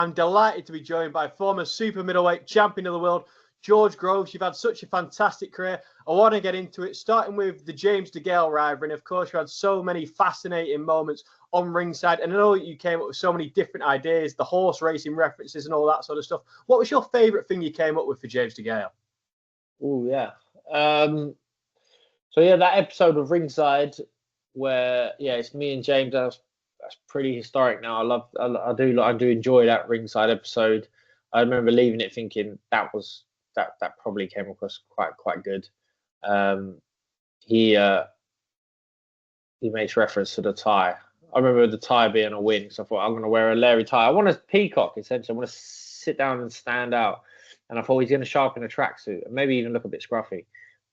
I'm delighted to be joined by former super middleweight champion of the world, George Groves. You've had such a fantastic career. I want to get into it, starting with the James DeGale rivalry. And of course, you had so many fascinating moments on ringside. And I know you came up with so many different ideas, the horse racing references and all that sort of stuff. What was your favourite thing you came up with for James DeGale? Oh, yeah. So, yeah, that episode of Ringside where, yeah, it's me and James. That's pretty historic now. I do enjoy that Ringside episode. I remember leaving it thinking that probably came across quite good. He makes reference to the tie. I remember the tie being a win, so I thought I'm going to wear a Larry tie. I want a peacock, essentially. I want to sit down and stand out. And I thought he's going to sharpen a tracksuit and maybe even look a bit scruffy.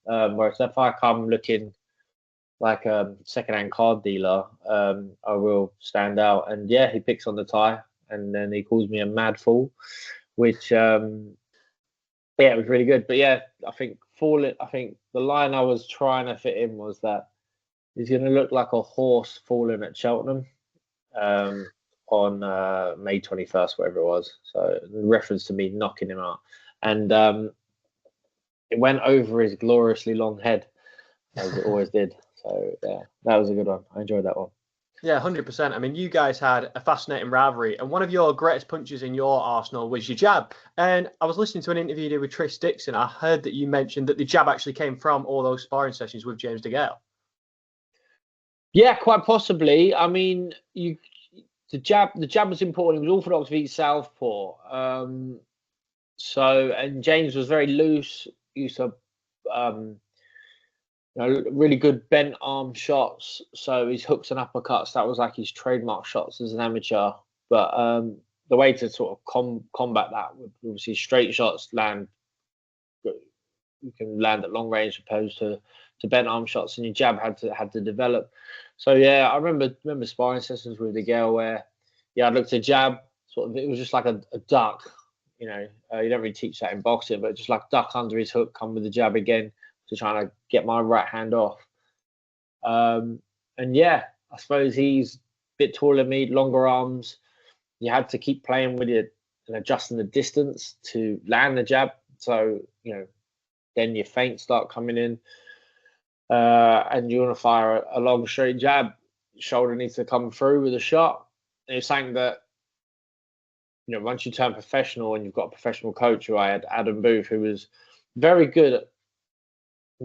Whereas if I come looking like a second-hand card dealer, I will stand out. And yeah, he picks on the tie, and then he calls me a mad fool, which yeah, it was really good. But yeah, I think the line I was trying to fit in was that he's going to look like a horse falling at Cheltenham on May 21st, whatever it was. So in reference to me knocking him out, and it went over his gloriously long head, as it always did. So yeah, that was a good one. I enjoyed that one. Yeah, 100%. I mean, you guys had a fascinating rivalry, and one of your greatest punches in your arsenal was your jab. And I was listening to an interview you did with Trish Dixon. I heard that you mentioned that the jab actually came from all those sparring sessions with James DeGale. Yeah, quite possibly. I mean, the jab was important. It was orthodox v southpaw. So, and James was very loose. Used to really good bent arm shots. So his hooks and uppercuts, that was like his trademark shots as an amateur. But the way to sort of combat that would obviously straight shots land. You can land at long range opposed to bent arm shots, and your jab had to develop. So yeah, I remember sparring sessions with DeGale where I'd look to jab, sort of, it was just like a duck. You don't really teach that in boxing, but just like duck under his hook, come with the jab again to try to get my right hand off. And yeah, I suppose he's a bit taller than me, longer arms. You had to keep playing with it and adjusting the distance to land the jab. So, then your feints start coming in, and you want to fire a long straight jab. Shoulder needs to come through with a shot. And it's something that, once you turn professional and you've got a professional coach, who I had, Adam Booth, who was very good at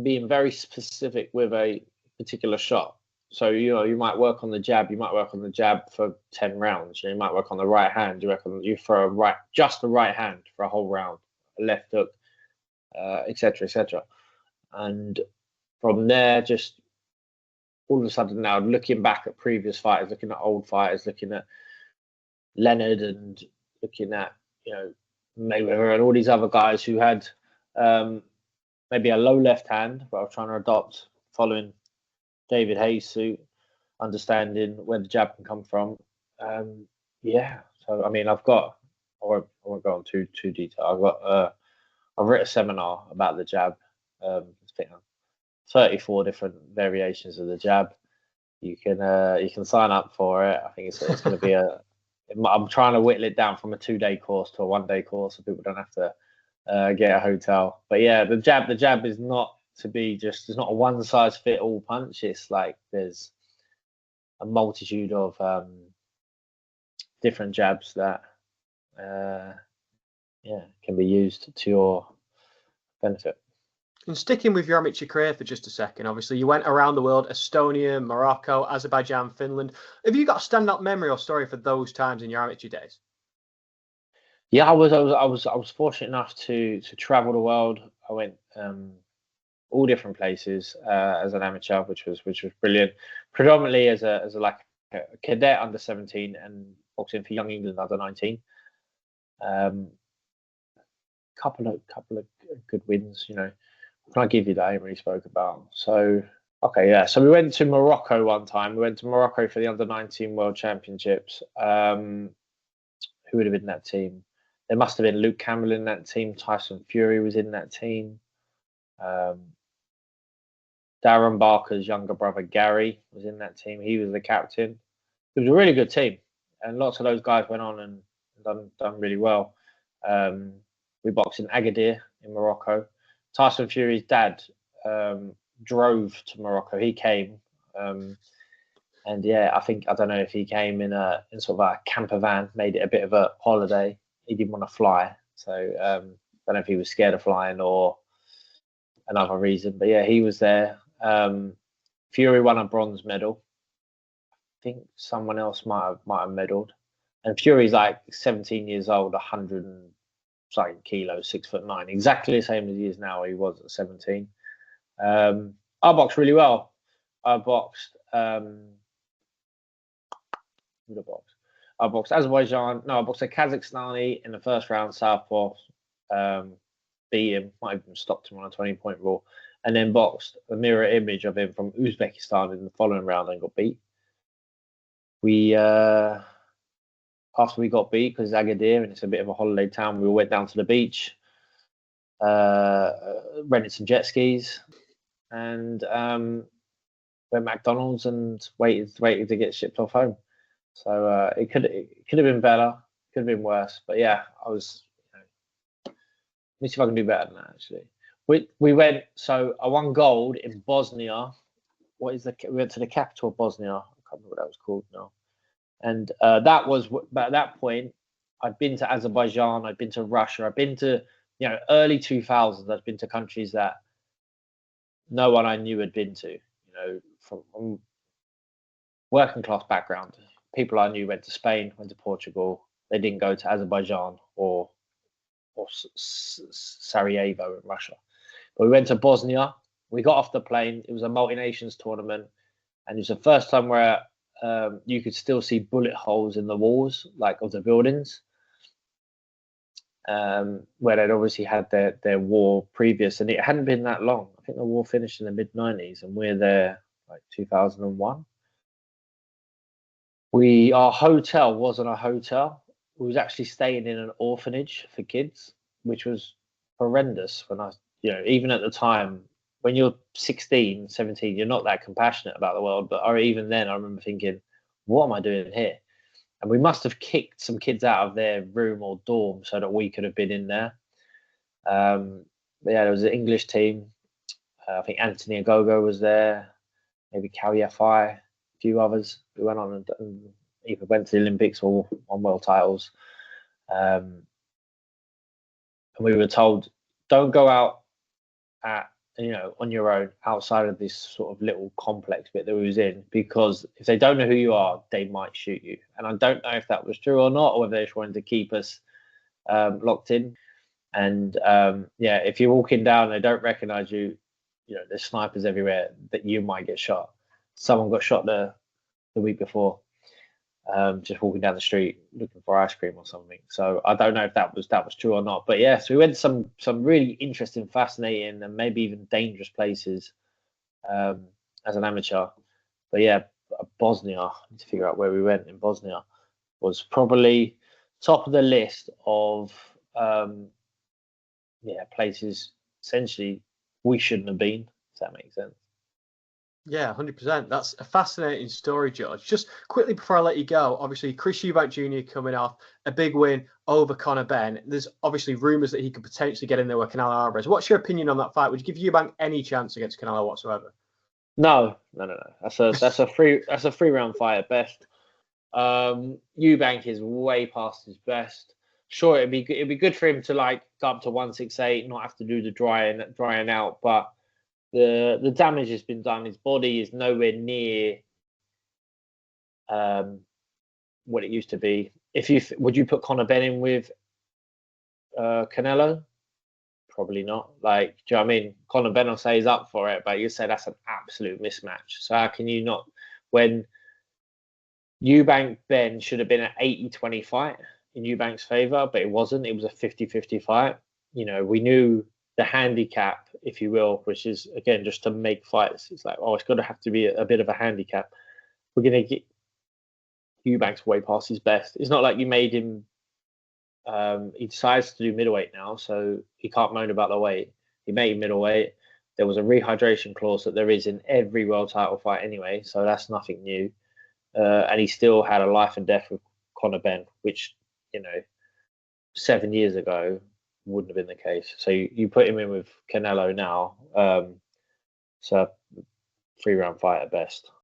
being very specific with a particular shot. So, you might work on the jab. You might work on the jab for 10 rounds. You might work on the right hand. You throw just the right hand for a whole round, a left hook, etc., etc. And from there, just all of a sudden now, looking back at previous fighters, looking at old fighters, looking at Leonard and looking at, Mayweather and all these other guys who had maybe a low left hand, but I was trying to adopt following David Hayes' suit, understanding where the jab can come from. Yeah, so I mean, I won't go on too detail. I've written a seminar about the jab. I think 34 different variations of the jab. You can sign up for it. I think it's going to be I'm trying to whittle it down from a 2-day course to a 1-day course, so people don't have to get a hotel. But yeah, the jab is not to be it's not a one size fit all punch. It's like there's a multitude of different jabs that can be used to your benefit. And sticking with your amateur career for just a second, obviously you went around the world: Estonia, Morocco, Azerbaijan, Finland. Have you got a standout memory or story for those times in your amateur days? Yeah, I was fortunate enough to travel the world. I went all different places as an amateur, which was brilliant. Predominantly as a cadet under 17 and boxing for Young England under 19. Couple of good wins, Can I give you that I already spoke about? So, okay, yeah. So we went to Morocco one time. We went to Morocco for the under-19 World Championships. Who would have been in that team? There must have been Luke Campbell in that team. Tyson Fury was in that team. Darren Barker's younger brother, Gary, was in that team. He was the captain. It was a really good team. And lots of those guys went on and done really well. We boxed in Agadir in Morocco. Tyson Fury's dad drove to Morocco. He came, and yeah, I don't know if he came in sort of a camper van, made it a bit of a holiday. He didn't want to fly, so I don't know if he was scared of flying or another reason. But yeah, he was there. Fury won a bronze medal. I think someone else might have medaled. And Fury's like 17 years old, 100 kilos, 6'9", exactly the same as he is now. He was at 17. I boxed really well. I boxed. Who did I box? I boxed Azerbaijan. No, I boxed a Kazakhstani in the first round, southpaw. Beat him. Might have even stopped him on a 20-point rule. And then boxed a mirror image of him from Uzbekistan in the following round and got beat. We after we got beat, because it's Agadir and it's a bit of a holiday town, we went down to the beach, rented some jet skis, and went McDonald's and waited to get shipped off home. So it could have been better, could have been worse, but yeah, I was. Let me see if I can do better than that. Actually, we went. So I won gold in Bosnia. We went to the capital of Bosnia. I can't remember what that was called now. And that was at that point. I'd been to Azerbaijan. I'd been to Russia. I'd been to early 2000s. I'd been to countries that no one I knew had been to. From working class background. People I knew went to Spain, went to Portugal. They didn't go to Azerbaijan or Sarajevo in Russia. But we went to Bosnia. We got off the plane. It was a multi-nations tournament, and it was the first time where you could still see bullet holes in the walls, like of the buildings, where they'd obviously had their war previous, and it hadn't been that long. I think the war finished in the mid-90s, and we're there like 2001. Our hotel wasn't a hotel. We was actually staying in an orphanage for kids, which was horrendous. When even at the time, when you're 16, 17, you're not that compassionate about the world. But even then, I remember thinking, what am I doing here? And we must have kicked some kids out of their room or dorm so that we could have been in there. But yeah, there was an English team. I think Anthony Agogo was there, maybe Kawiafai, a few others. We went on and either went to the Olympics or won world titles. And we were told, don't go out on your own outside of this sort of little complex bit that we was in, because if they don't know who you are, they might shoot you. And I don't know if that was true or not, or whether they just wanted to keep us locked in. And if you're walking down and they don't recognize you, there's snipers everywhere, that you might get shot. Someone got shot the week before, just walking down the street looking for ice cream or something. So I don't know if that was true or not. But yeah, so we went to some really interesting, fascinating, and maybe even dangerous places as an amateur. But yeah, Bosnia, I need to figure out where we went in Bosnia, was probably top of the list of places essentially we shouldn't have been, if that makes sense. Yeah, 100%. That's a fascinating story, George. Just quickly before I let you go, obviously Chris Eubank Jr. coming off a big win over Conor Benn. There's obviously rumours that he could potentially get in there with Canelo Alvarez. What's your opinion on that fight? Would you give Eubank any chance against Canelo whatsoever? No. That's a free round fight at best. Eubank is way past his best. Sure, it'd be good for him to go up to 168, not have to do the drying out, but the damage has been done. His body is nowhere near what it used to be. Would you put Conor Benn in with Canelo? Probably not. Do you know what I mean? Conor Benn will say he's up for it, but you say that's an absolute mismatch. So how can you not? When Eubank Benn should have been an 80-20 fight in Eubank's favour, but it wasn't. It was a 50-50 fight. We knew the handicap, if you will, which is again just to make fights. It's it's got to have to be a bit of a handicap. We're gonna get Eubank's way past his best. It's not like you made him. He decides to do middleweight now, so he can't moan about the weight. He made him middleweight. There was a rehydration clause that there is in every world title fight anyway, so that's nothing new. And he still had a life and death with Conor Benn, which 7 years ago wouldn't have been the case. So you put him in with Canelo now. So 3-round fight at best.